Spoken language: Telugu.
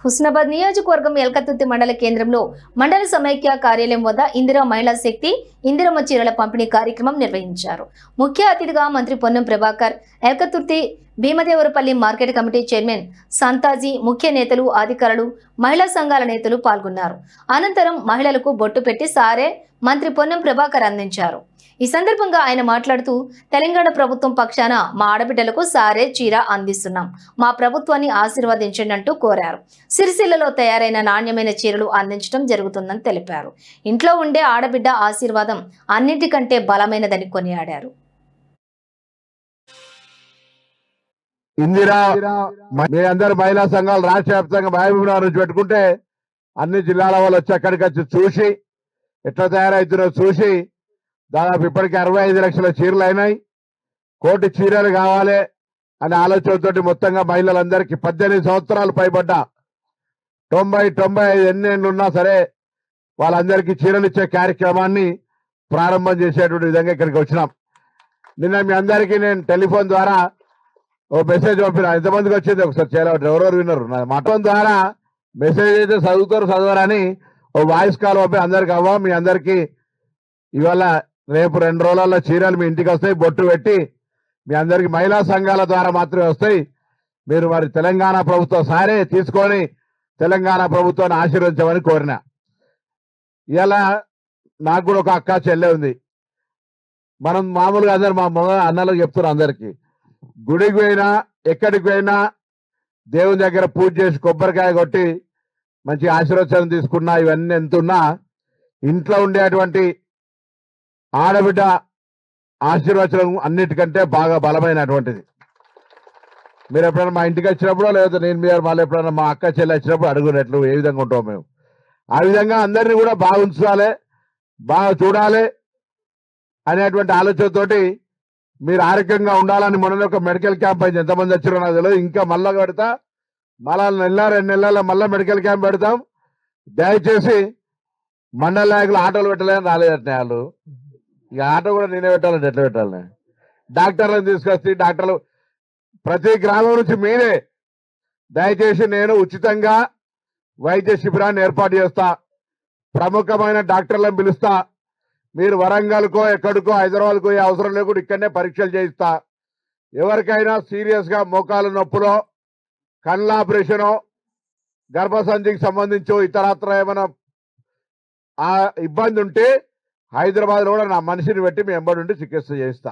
హుస్నాబాద్ నియోజకవర్గం ఎల్కతుర్తి మండల కేంద్రంలో మండల సమైక్య కార్యాలయం వద్ద ఇందిరా మహిళా శక్తి ఇందిరమ్మ చీరల పంపిణీ కార్యక్రమం నిర్వహించారు. ముఖ్య అతిథిగా మంత్రి Ponnam Prabhakar, Elkathurthi Bheemadevarapalli market committee chairman Santhaji, ముఖ్య నేతలు, అధికారులు, మహిళా సంఘాల నేతలు పాల్గొన్నారు. అనంతరం మహిళలకు బొట్టు పెట్టి సారే మంత్రి పొన్నం ప్రభాకర్ అందించారు. ఈ సందర్భంగా ఆయన మాట్లాడుతూ, తెలంగాణ ప్రభుత్వం పక్షాన మా ఆడబిడ్డలకు సారే చీర అందిస్తున్నాం, మా ప్రభుత్వాన్ని ఆశీర్వదించండి అంటూ కోరారు. సిరిసిల్లలో తయారైన నాణ్యమైన చీరలు అందించడం జరుగుతుందని తెలిపారు. ఇంట్లో ఉండే ఆడబిడ్డ ఆశీర్వాదం అన్నిటికంటే బలమైనదని కొనియాడారు. ఇందిరా మీ అందరు మహిళా సంఘాలు రాష్ట్ర వ్యాప్తంగా మహబూబ్నగర్ నుంచి పెట్టుకుంటే అన్ని జిల్లాల వాళ్ళు వచ్చి అక్కడికి వచ్చి చూసి ఎట్లా తయారవుతున్నారో చూసి దాదాపు ఇప్పటికీ 65 లక్షల చీరలు అయినాయి. 1 కోటి చీరలు కావాలి అనే ఆలోచనతోటి మొత్తంగా మహిళలందరికీ 18 సంవత్సరాలు పైబడ్డ 90-95 ఎన్నేళ్ళు ఉన్నా సరే వాళ్ళందరికీ చీరలు ఇచ్చే కార్యక్రమాన్ని ప్రారంభం చేసేటువంటి విధంగా ఇక్కడికి వచ్చినాం. నిన్న మీ అందరికీ నేను టెలిఫోన్ ద్వారా ఓ మెసేజ్ పంపిన. ఎంతమందికి వచ్చింది ఒకసారి చేయలేవు, ఎవరెవరు విన్నారు నా మాట ద్వారా మెసేజ్ అయితే చదవరని ఓ వాయిస్ కాల్ పంపి అందరికి అవ్వ మీ అందరికీ ఇవాళ రేపు 2 రోజులలో చీరలు మీ ఇంటికి వస్తాయి, బొట్టు పెట్టి మీ అందరికి మహిళా సంఘాల ద్వారా మాత్రమే వస్తాయి. మీరు మరి తెలంగాణ ప్రభుత్వం సారే తీసుకొని తెలంగాణ ప్రభుత్వాన్ని ఆశీర్వదించమని కోరిన. ఇలా నాకు కూడా ఒక అక్క చెల్లె ఉంది. మనం మామూలుగా అందరు మా మగ అన్నలకు చెప్తున్నారు, అందరికీ గుడికి పోయినా ఎక్కడికి పోయినా దేవుని దగ్గర పూజ చేసి కొబ్బరికాయ కొట్టి మంచి ఆశీర్వచనం తీసుకున్నా ఇవన్నీ ఎంతున్నా ఇంట్లో ఉండేటువంటి ఆడబిడ్డ ఆశీర్వచనం అన్నిటికంటే బాగా బలమైనటువంటిది. మీరు ఎప్పుడైనా మా ఇంటికి వచ్చినప్పుడు లేదా నేను మీరు మళ్ళీ ఎప్పుడైనా మా అక్క చెల్లి వచ్చినప్పుడు అడుగునట్లు ఏ విధంగా ఉంటాం మేము ఆ విధంగా అందరినీ కూడా బాగా ఉంచాలి, బాగా చూడాలి అనేటువంటి ఆలోచనతోటి మీరు ఆరోగ్యంగా ఉండాలని మొన్న ఒక మెడికల్ క్యాంప్ అయింది. ఎంతమంది వచ్చారో నాకు తెలియదు. ఇంకా మళ్ళా పెడతా, మళ్ళా 2 నెలల మళ్ళీ మెడికల్ క్యాంప్ పెడతాం. దయచేసి మండల నాయకులు ఆటోలు పెట్టలేని రాలేదంటే వాళ్ళు ఇక ఆటో కూడా నేనే పెట్టాలంటే ఎట్లా పెట్టాలని డాక్టర్లను తీసుకొస్తే డాక్టర్లు ప్రతి గ్రామం నుంచి మీరే దయచేసి నేను ఉచితంగా వైద్య శిబిరాన్ని ఏర్పాటు చేస్తా. ప్రముఖమైన డాక్టర్లను పిలుస్తా. మీరు వరంగల్కో ఎక్కడికో హైదరాబాద్కో అవసరం లేకుండా ఇక్కడనే పరీక్షలు చేయిస్తా. ఎవరికైనా సీరియస్గా మోకాలు నొప్పులో, కళ్ళ ఆపరేషనో, గర్భసంధికి సంబంధించో ఇతరత్ర ఏమైనా ఆ ఇబ్బంది ఉంటే హైదరాబాద్లో కూడా నా మనిషిని పెట్టి మీ ఎంబడి ఉండి చికిత్స చేయిస్తా.